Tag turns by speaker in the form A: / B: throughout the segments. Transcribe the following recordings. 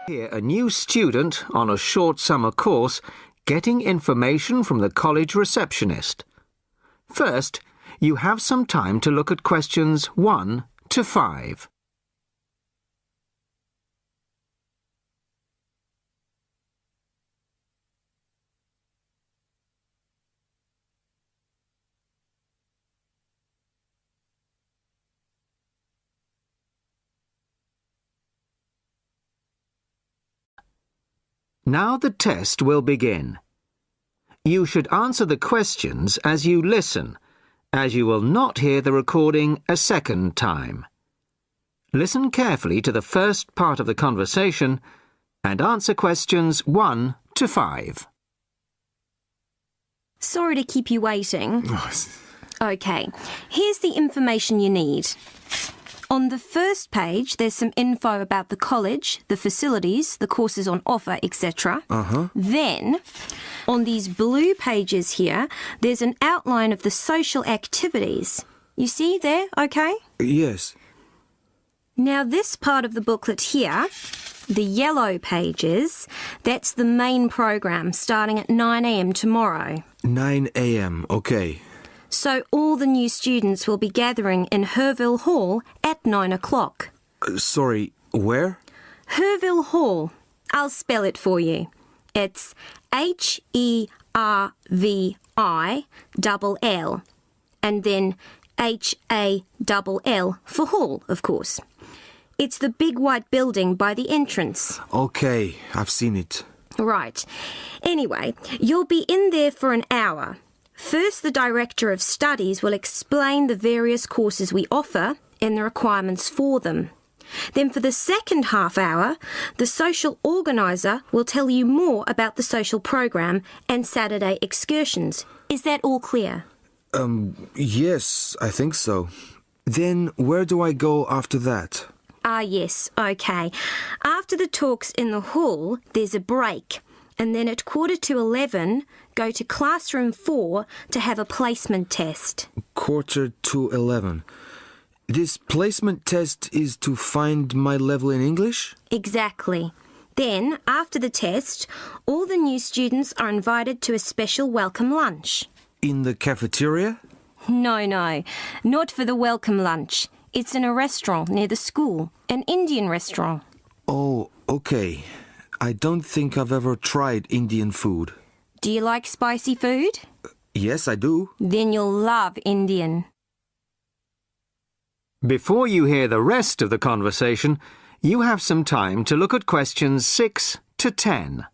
A: Here, a new student on a short summer course getting information from the college receptionist. First, you have some time to look at questions 1 to 5. Now the test will begin. You should answer the questions as you listen, as you will not hear the recording a second time. Listen carefully to the first part of the conversation and answer questions 1 to 5.
B: Sorry to keep you waiting. OK, here's the information you need. On the first page, there's some info about the college, the facilities, the courses on offer, etc. Then, on these blue pages here, there's an outline of the social activities. You see there, OK?
C: Yes.
B: Now, this part of the booklet here, the yellow pages, that's the main program starting at 9 a.m. tomorrow.
C: 9 a.m., OK.
B: So all the new students will be gathering in Herville Hall at 9 o'clock.
C: Sorry, where?
B: Herville Hall. I'll spell it for you. It's Hervill, and then Hall for hall, of course. It's the big white building by the entrance.
C: OK, I've seen it.
B: Right. Anyway, you'll be in there for an hour. First, the Director of Studies will explain the various courses we offer and the requirements for them. Then for the second half hour, the social organiser will tell you more about the social program and Saturday excursions. Is that all clear?
C: Yes, I think so. Then where do I go after that?
B: Yes, OK. After the talks in the hall, there's a break. And then at 11:15, go to classroom 4 to have a placement test.
C: 11:45. This placement test is to find my level in English?
B: Exactly. Then, after the test, all the new students are invited to a special welcome lunch.
C: In the cafeteria?
B: No, not for the welcome lunch. It's in a restaurant near the school, an Indian restaurant.
C: Oh, OK. I don't think I've ever tried Indian food.
B: Do you like spicy food?
C: Yes, I do.
B: Then you'll love Indian.
A: Before you hear the rest of the conversation, you have some time to look at questions 6 to 10.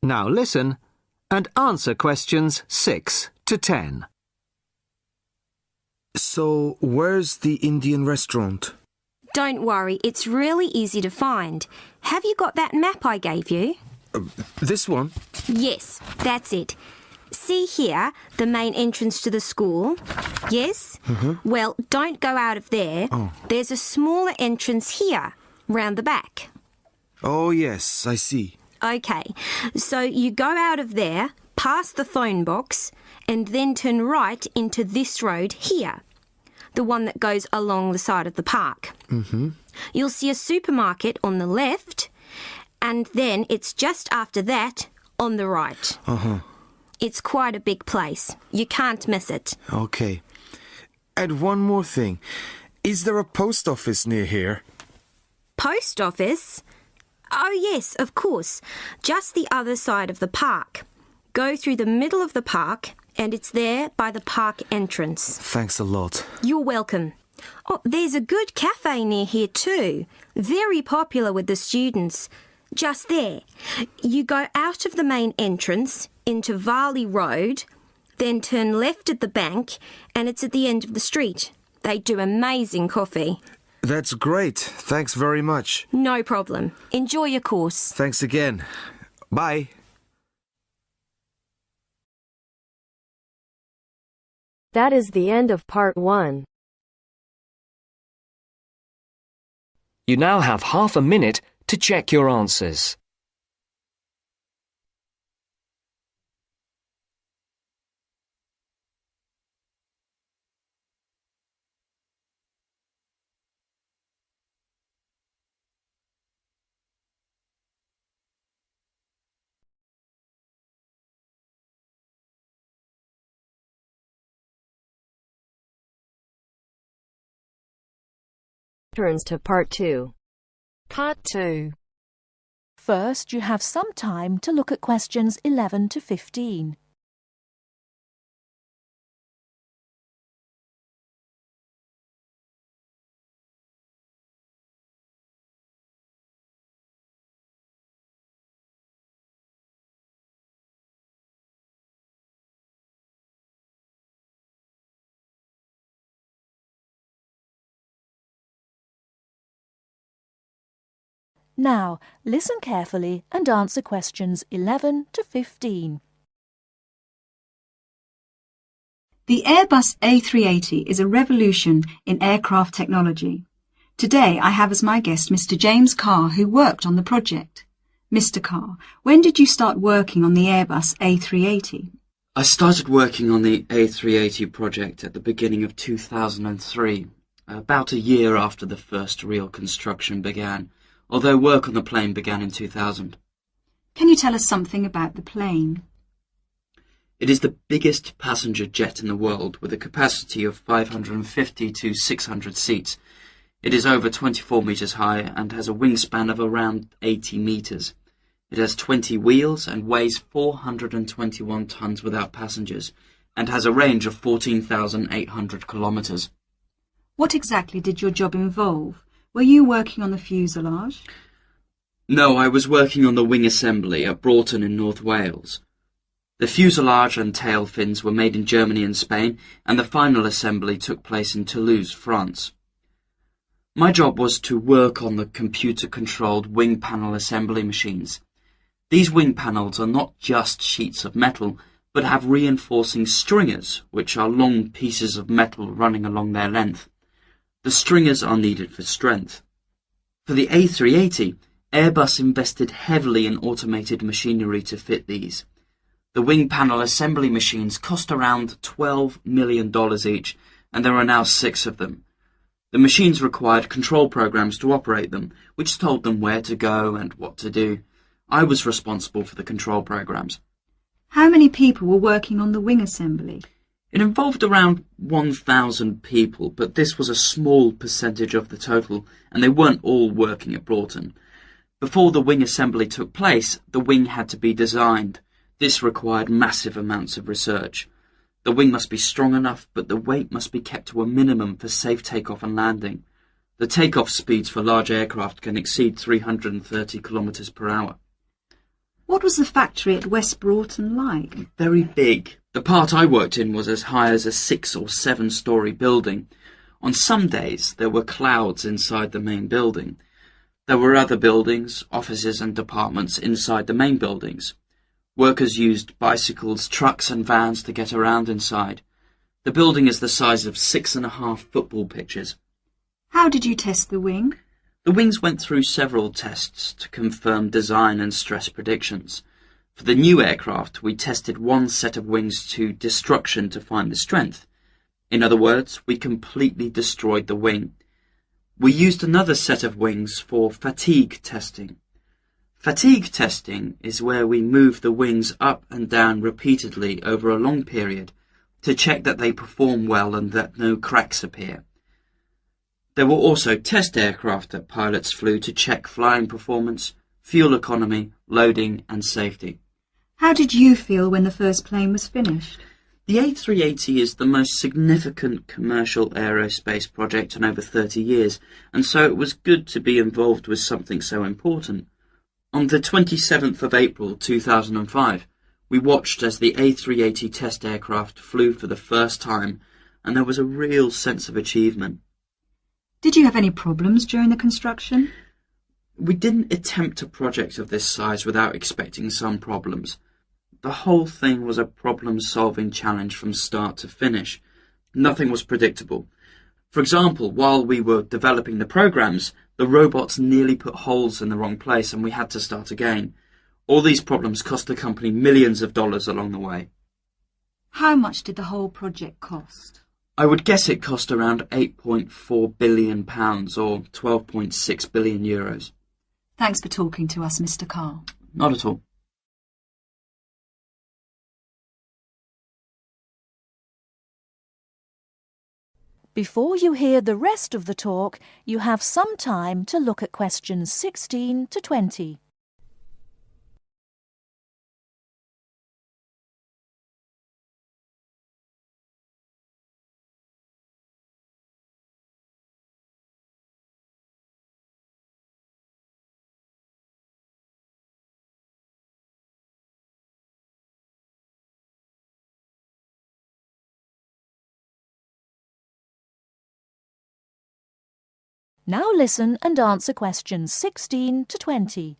A: Now listen and answer questions 6 to 10.
C: So, where's the Indian restaurant?
B: Don't worry, it's really easy to find. Have you got that map I gave you?
C: This one?
B: Yes, that's it. See here, the main entrance to the school? Yes? Well, don't go out of there. There's a smaller entrance here, round the back.
C: Oh, yes, I see.
B: OK, so you go out of there, past the phone box, and then turn right into this road here, the one that goes along the side of the park. You'll see a supermarket on the left, and then it's just after that on the right. It's quite a big place. You can't miss it.
C: OK. And one more thing. Is there a post office near here?
B: Post office? Oh, yes, of course. Just the other side of the park. Go through the middle of the park, and it's there by the park entrance.
C: Thanks a lot.
B: You're welcome. Oh, there's a good cafe near here too. Very popular with the students. Just there. You go out of the main entrance into Varley Road, then turn left at the bank, and it's at the end of the street. They do amazing coffee.
C: That's great. Thanks very much.
B: No problem. Enjoy your course.
C: Thanks again. Bye.
D: That is the end of part 1. You now have half a minute to check your answers.
E: Turns to Part 2. Part 2.
F: First, you have some time to look at questions 11 to 15. Now, listen carefully and answer questions 11 to 15.
G: The Airbus A380 is a revolution in aircraft technology. Today I have as my guest Mr. James Carr, who worked on the project. Mr. Carr, when did you start working on the Airbus A380?
H: I started working on the A380 project at the beginning of 2003, about a year after the first real construction began, although work on the plane began in 2000.
G: Can you tell us something about the plane?
H: It is the biggest passenger jet in the world, with a capacity of 550 to 600 seats. It is over 24 metres high and has a wingspan of around 80 metres. It has 20 wheels and weighs 421 tonnes without passengers, and has a range of 14,800 kilometres.
G: What exactly did your job involve? Were you working on the fuselage?
H: No, I was working on the wing assembly at Broughton in North Wales. The fuselage and tail fins were made in Germany and Spain, and the final assembly took place in Toulouse, France. My job was to work on the computer-controlled wing panel assembly machines. These wing panels are not just sheets of metal, but have reinforcing stringers, which are long pieces of metal running along their length. The stringers are needed for strength. For the A380, Airbus invested heavily in automated machinery to fit these. The wing panel assembly machines cost around $12 million each, and there are now 6 of them. The machines required control programs to operate them, which told them where to go and what to do. I was responsible for the control programs.
G: How many people were working on the wing assembly?
H: It involved around 1,000 people, but this was a small percentage of the total, and they weren't all working at Broughton. Before the wing assembly took place, the wing had to be designed. This required massive amounts of research. The wing must be strong enough, but the weight must be kept to a minimum for safe takeoff and landing. The takeoff speeds for large aircraft can exceed 330 kilometers per hour.
G: What was the factory at West Broughton like?
H: Very big. The part I worked in was as high as a 6 or 7-story building. On some days, there were clouds inside the main building. There were other buildings, offices and departments inside the main buildings. Workers used bicycles, trucks and vans to get around inside. The building is the size of 6.5 football pitches.
G: How did you test the wing?
H: The wings went through several tests to confirm design and stress predictions. For the new aircraft, we tested one set of wings to destruction to find the strength. In other words, we completely destroyed the wing. We used another set of wings for fatigue testing. Fatigue testing is where we move the wings up and down repeatedly over a long period to check that they perform well and that no cracks appear. There were also test aircraft that pilots flew to check flying performance, fuel economy, loading and safety.
G: How did you feel when the first plane was finished?
H: The A380 is the most significant commercial aerospace project in over 30 years, and so it was good to be involved with something so important. On the 27th of April 2005, we watched as the A380 test aircraft flew for the first time, and there was a real sense of achievement.
G: Did you have any problems during the construction?
H: We didn't attempt a project of this size without expecting some problems. The whole thing was a problem-solving challenge from start to finish. Nothing was predictable. For example, while we were developing the programs, the robots nearly put holes in the wrong place and we had to start again. All these problems cost the company millions of dollars along the way.
G: How much did the whole project cost?
H: I would guess it cost around £8.4 billion or 12.6 billion euros.
G: Thanks for talking to us, Mr. Carr.
H: Not at all.
F: Before you hear the rest of the talk, you have some time to look at questions 16 to 20. Now listen and answer questions 16 to 20.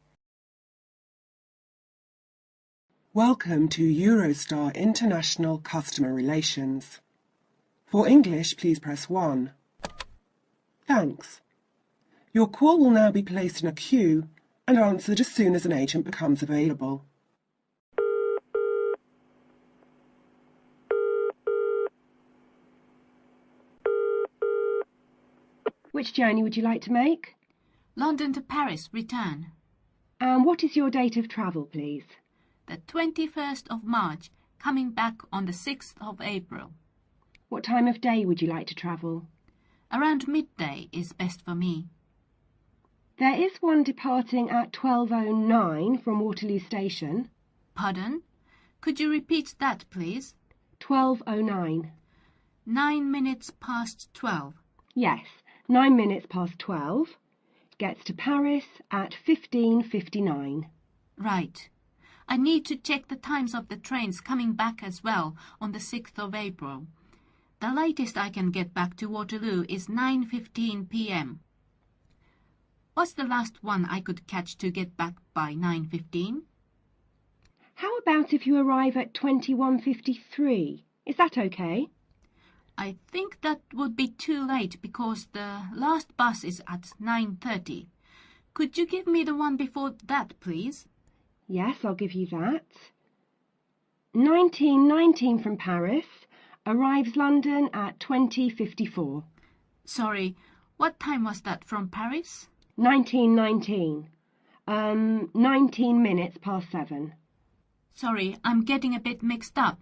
I: Welcome to Eurostar International Customer Relations. For English, please press 1. Thanks. Your call will now be placed in a queue and answered as soon as an agent becomes available. Which journey would you like to make?
J: London to Paris, return.
I: And what is your date of travel, please?
J: The 21st of March, coming back on the 6th of April.
I: What time of day would you like to travel?
J: Around midday is best for me.
I: There is one departing at 12:09 from Waterloo Station.
J: Pardon? Could you repeat that, please?
I: 12:09.
J: 9 minutes past 12.
I: Yes, 9 minutes past 12. Gets to Paris at 15:59.
J: Right. I need to check the times of the trains coming back as well on the 6th of April. The latest I can get back to Waterloo is 9:15 p.m. What's the last one I could catch to get back by 9:15?
I: How about if you arrive at 21:53? Is that okay?
J: I think that would be too late because the last bus is at 9:30. Could you give me the one before that, please?
I: Yes, I'll give you that. 1919 from Paris arrives London at 20:54.
J: Sorry, what time was that from Paris?
I: 1919. 19 minutes past 7.
J: Sorry, I'm getting a bit mixed up.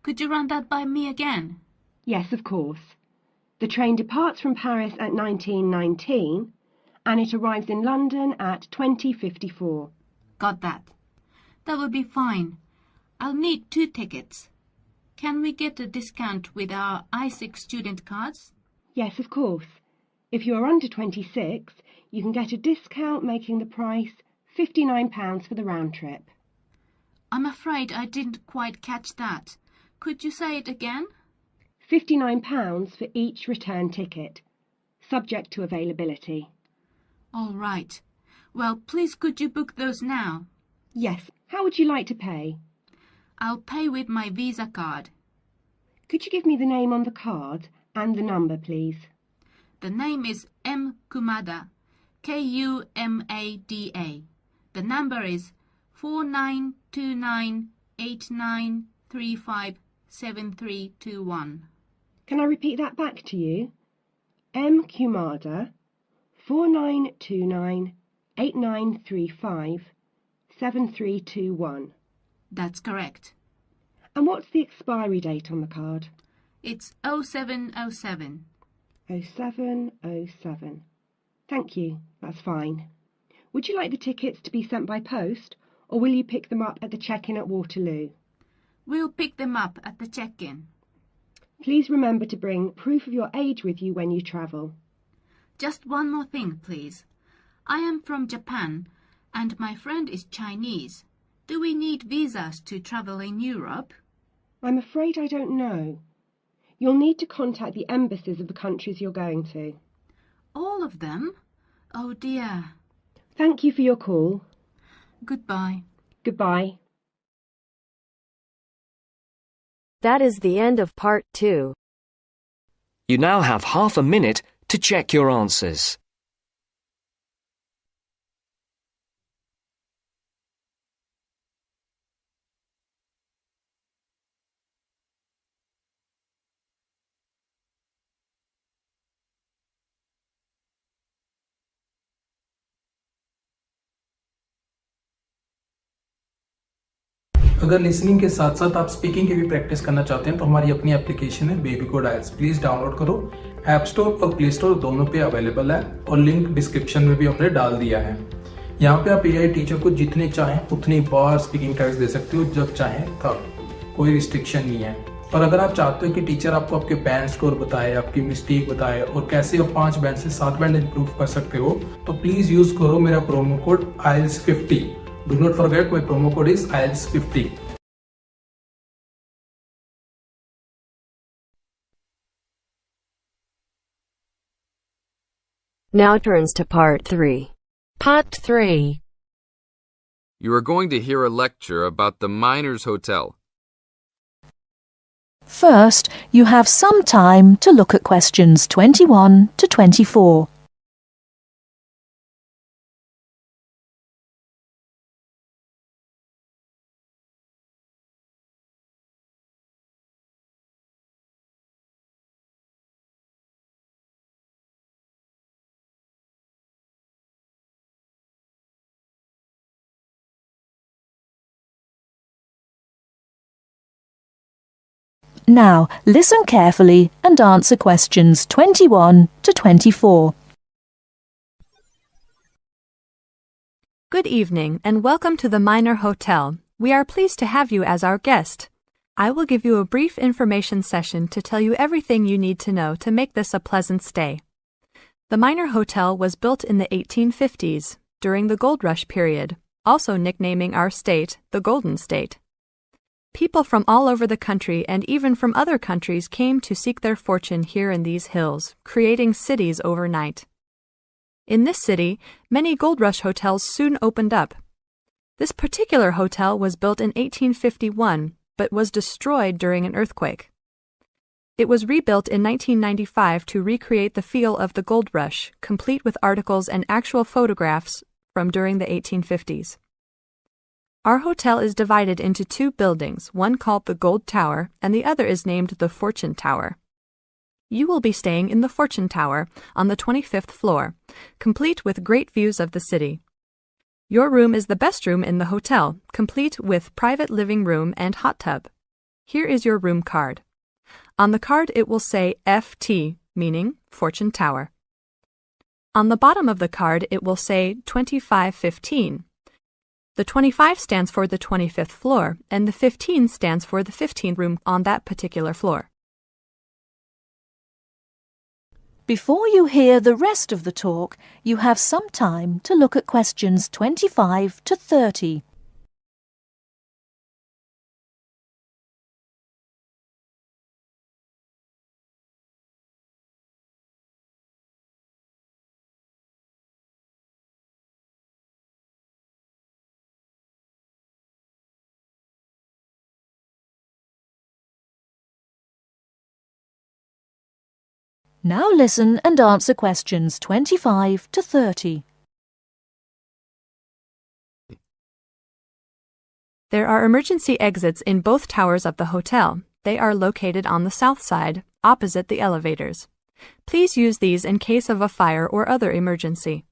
J: Could you run that by me again?
I: Yes, of course. The train departs from Paris at 1919 and it arrives in London at 20:54.
J: Got that. That will be fine. I'll need 2 tickets. Can we get a discount with our I6 student cards?
I: Yes, of course. If you are under 26, you can get a discount making the price £59 for the round trip.
J: I'm afraid I didn't quite catch that. Could you say it again?
I: £59 for each return ticket, subject to availability.
J: All right. Well, please could you book those now?
I: Yes. How would you like to pay?
J: I'll pay with my Visa card.
I: Could you give me the name on the card and the number, please?
J: The name is M. Kumada, Kumada. The number is 492989357321.
I: Can I repeat that back to you? M. Kumada, 492989357321.
J: That's correct.
I: And what's the expiry date on the card?
J: It's 0707.
I: 0707. Thank you, that's fine. Would you like the tickets to be sent by post, or will you pick them up at the check-in at Waterloo?
J: We'll pick them up at the check-in.
I: Please remember to bring proof of your age with you when you travel.
J: Just one more thing, please. I am from Japan, and my friend is Chinese. Do we need visas to travel in Europe?
I: I'm afraid I don't know. You'll need to contact the embassies of the countries you're going to.
J: All of them? Oh dear.
I: Thank you for your call.
J: Goodbye.
I: Goodbye.
E: That is the end of part 2.
D: You now have half a minute to check your answers.
K: अगर listening के साथ साथ आप speaking की भी practice करना चाहते हैं तो हमारी अपनी एप्लीकेशन है बेबी कोड आइल्स, प्लीज डाउनलोड करो। ऐप स्टोर और प्ले स्टोर दोनों पे अवेलेबल है और लिंक डिस्क्रिप्शन में भी हमने डाल दिया है। यहाँ पे आप एआई टीचर को जितने चाहें उतनी बार स्पीकिंग टेस्ट दे सकते हो, जब चाहें तब, कोई रिस्ट्रिक्शन नहीं है। और अगर आप चाहते हो कि टीचर आपको आपके बैंड स्कोर बताए, आपकी मिस्टेक बताए और कैसे आप 5 बैंड से 7 बैंड इंप्रूव कर सकते हो, तो प्लीज यूज करो मेरा promo code IELTS50। Do not forget my promo code is IELTS50.
E: Now turns to Part 3. Part 3.
L: You are going to hear a lecture about the Miners Hotel.
F: First, you have some time to look at questions 21 to 24. Now, listen carefully and answer questions 21 to 24.
M: Good evening and welcome to the Miner Hotel. We are pleased to have you as our guest. I will give you a brief information session to tell you everything you need to know to make this a pleasant stay. The Miner Hotel was built in the 1850s, during the Gold Rush period, also nicknaming our state the Golden State. People from all over the country and even from other countries came to seek their fortune here in these hills, creating cities overnight. In this city, many Gold Rush hotels soon opened up. This particular hotel was built in 1851, but was destroyed during an earthquake. It was rebuilt in 1995 to recreate the feel of the Gold Rush, complete with articles and actual photographs from during the 1850s. Our hotel is divided into 2 buildings, one called the Gold Tower and the other is named the Fortune Tower. You will be staying in the Fortune Tower on the 25th floor, complete with great views of the city. Your room is the best room in the hotel, complete with private living room and hot tub. Here is your room card. On the card it will say FT, meaning Fortune Tower. On the bottom of the card it will say 2515. The 25 stands for the 25th floor, and the 15 stands for the 15th room on that particular floor.
F: Before you hear the rest of the talk, you have some time to look at questions 25 to 30. Now listen and answer questions 25 to 30.
M: There are emergency exits in both towers of the hotel. They are located on the south side, opposite the elevators. Please use these in case of a fire or other emergency.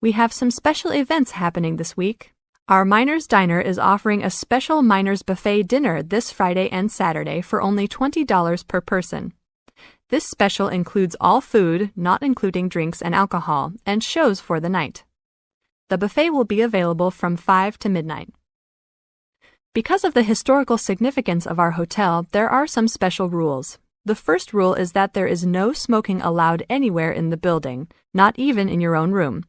M: We have some special events happening this week. Our Miners Diner is offering a special Miners Buffet dinner this Friday and Saturday for only $20 per person. This special includes all food, not including drinks and alcohol, and shows for the night. The buffet will be available from 5 to midnight. Because of the historical significance of our hotel, there are some special rules. The first rule is that there is no smoking allowed anywhere in the building, not even in your own room.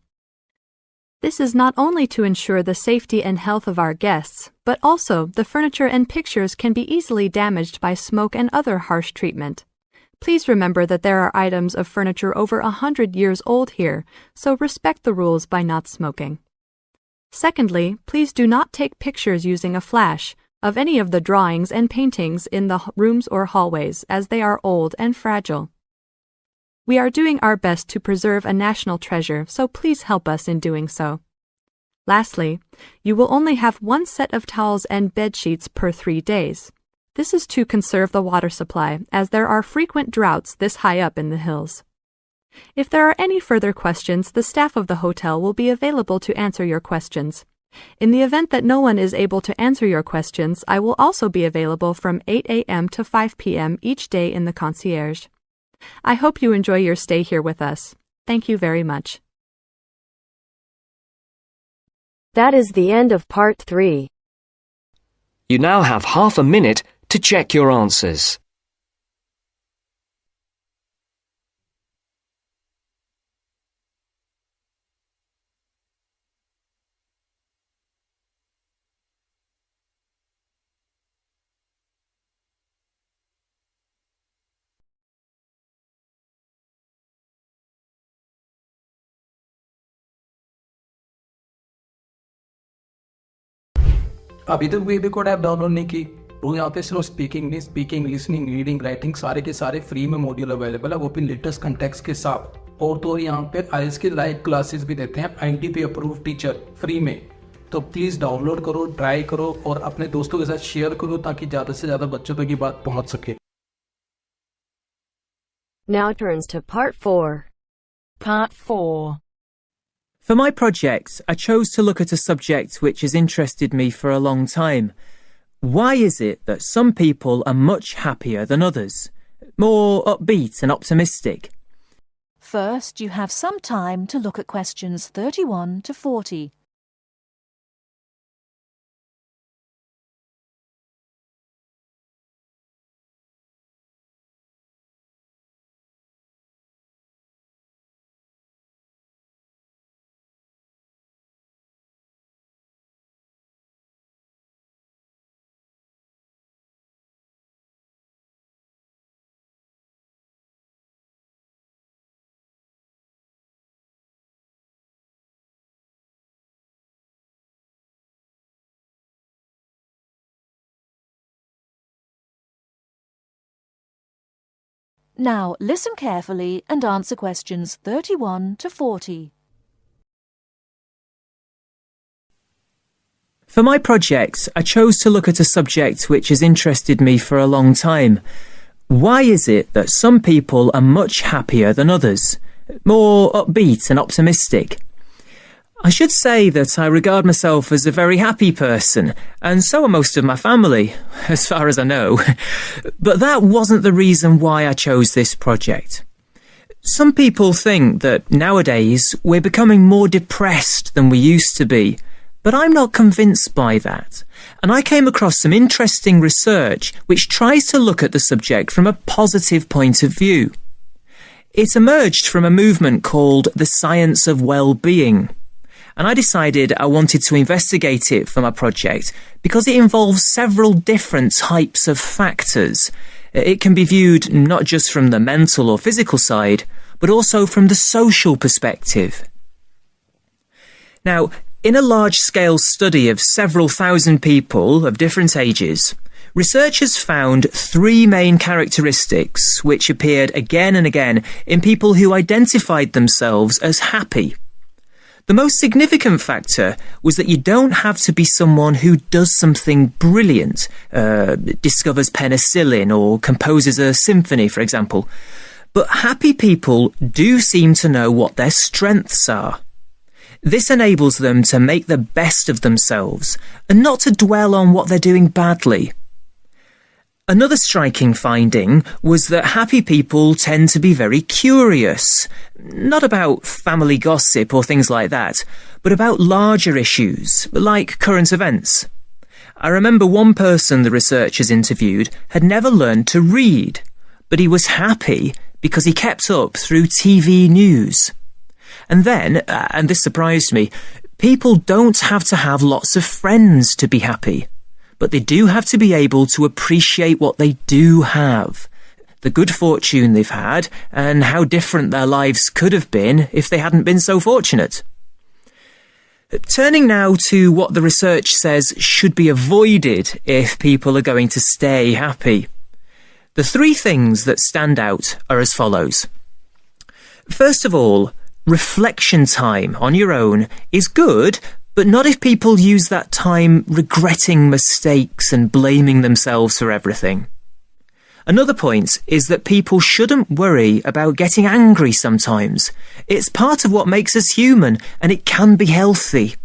M: This is not only to ensure the safety and health of our guests, but also the furniture and pictures can be easily damaged by smoke and other harsh treatment. Please remember that there are items of furniture over 100 years old here, so respect the rules by not smoking. Secondly, please do not take pictures using a flash of any of the drawings and paintings in the rooms or hallways, as they are old and fragile. We are doing our best to preserve a national treasure, so please help us in doing so. Lastly, you will only have one set of towels and bed sheets per 3 days. This is to conserve the water supply, as there are frequent droughts this high up in the hills. If there are any further questions, the staff of the hotel will be available to answer your questions. In the event that no one is able to answer your questions, I will also be available from 8 a.m. to 5 p.m. each day in the concierge. I hope you enjoy your stay here with us. Thank you very much.
E: That is the end of part 3.
D: You now have half a minute to check your answers.
K: अभी तक baby code app download नहीं की तो यहाँ पे सिर्फ speaking listening reading writing सारे के सारे फ्री में मॉड्यूल अवेलेबल है, वो भी लेटेस्ट कंटेक्स्ट के साथ। और तो यहाँ पे आईएलटीएस की लाइव क्लासेस भी देते हैं आईटीपी अप्रूव टीचर फ्री में। तो प्लीज डाउनलोड करो, ट्राई करो और अपने दोस्तों के साथ शेयर करो ताकि ज्यादा से ज्यादा बच्चों तक ये बात पहुंच सके।
E: Now turns to part 4.
N: Part 4.
O: For my project, I chose to look at a subject which has interested me for a long time. Why is it that some people are much happier than others? More upbeat and optimistic?
F: First, you have some time to look at questions 31 to 40. Now, listen carefully and answer questions 31 to 40.
O: For my project, I chose to look at a subject which has interested me for a long time. Why is it that some people are much happier than others? More upbeat and optimistic? I should say that I regard myself as a very happy person, and so are most of my family, as far as I know. But that wasn't the reason why I chose this project. Some people think that nowadays we're becoming more depressed than we used to be, but I'm not convinced by that. And I came across some interesting research which tries to look at the subject from a positive point of view. It emerged from a movement called the science of well-being. And I decided I wanted to investigate it for my project because it involves several different types of factors. It can be viewed not just from the mental or physical side, but also from the social perspective. Now, in a large-scale study of several thousand people of different ages, researchers found 3 main characteristics which appeared again and again in people who identified themselves as happy. The most significant factor was that you don't have to be someone who does something brilliant, discovers penicillin or composes a symphony, for example. But happy people do seem to know what their strengths are. This enables them to make the best of themselves and not to dwell on what they're doing badly. Another striking finding was that happy people tend to be very curious, not about family gossip or things like that, but about larger issues, like current events. I remember one person the researchers interviewed had never learned to read, but he was happy because he kept up through TV news. And then, and this surprised me, people don't have to have lots of friends to be happy. But they do have to be able to appreciate what they do have, the good fortune they've had, and how different their lives could have been if they hadn't been so fortunate. Turning now to what the research says should be avoided if people are going to stay happy. The 3 things that stand out are as follows. First of all, reflection time on your own is good, but not if people use that time regretting mistakes and blaming themselves for everything. Another point is that people shouldn't worry about getting angry sometimes. It's part of what makes us human, and it can be healthy.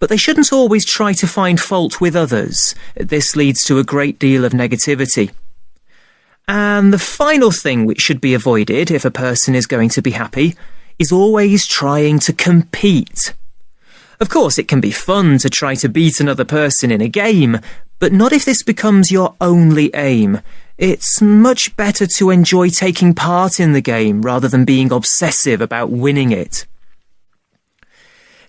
O: But they shouldn't always try to find fault with others. This leads to a great deal of negativity. And the final thing which should be avoided if a person is going to be happy is always trying to compete. Of course, it can be fun to try to beat another person in a game, but not if this becomes your only aim. It's much better to enjoy taking part in the game rather than being obsessive about winning it.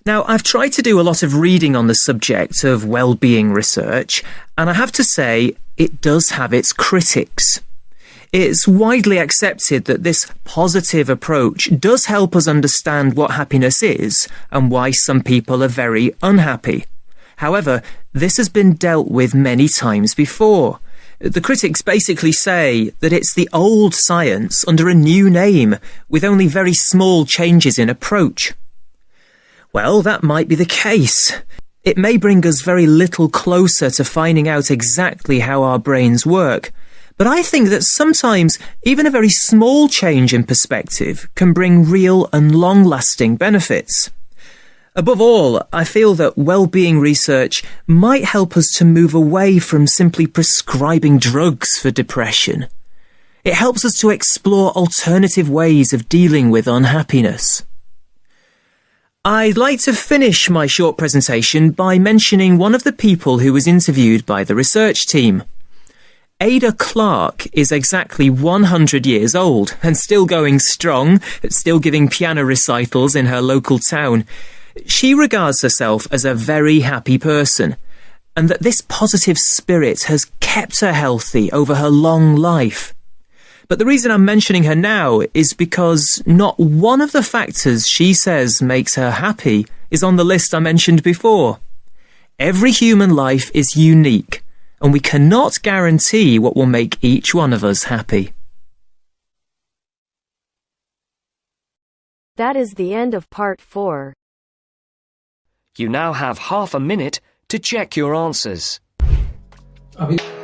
O: Now, I've tried to do a lot of reading on the subject of well-being research, and I have to say it does have its critics. It's widely accepted that this positive approach does help us understand what happiness is and why some people are very unhappy. However, this has been dealt with many times before. The critics basically say that it's the old science under a new name, with only very small changes in approach. Well, that might be the case. It may bring us very little closer to finding out exactly how our brains work, but I think that sometimes even a very small change in perspective can bring real and long-lasting benefits. Above all, I feel that well-being research might help us to move away from simply prescribing drugs for depression. It helps us to explore alternative ways of dealing with unhappiness. I'd like to finish my short presentation by mentioning one of the people who was interviewed by the research team. Ada Clark is exactly 100 years old and still going strong, still giving piano recitals in her local town. She regards herself as a very happy person, and that this positive spirit has kept her healthy over her long life. But the reason I'm mentioning her now is because not one of the factors she says makes her happy is on the list I mentioned before. Every human life is unique, and we cannot guarantee what will make each one of us happy.
E: That is the end of part 4.
D: You now have half a minute to check your answers.
K: अभी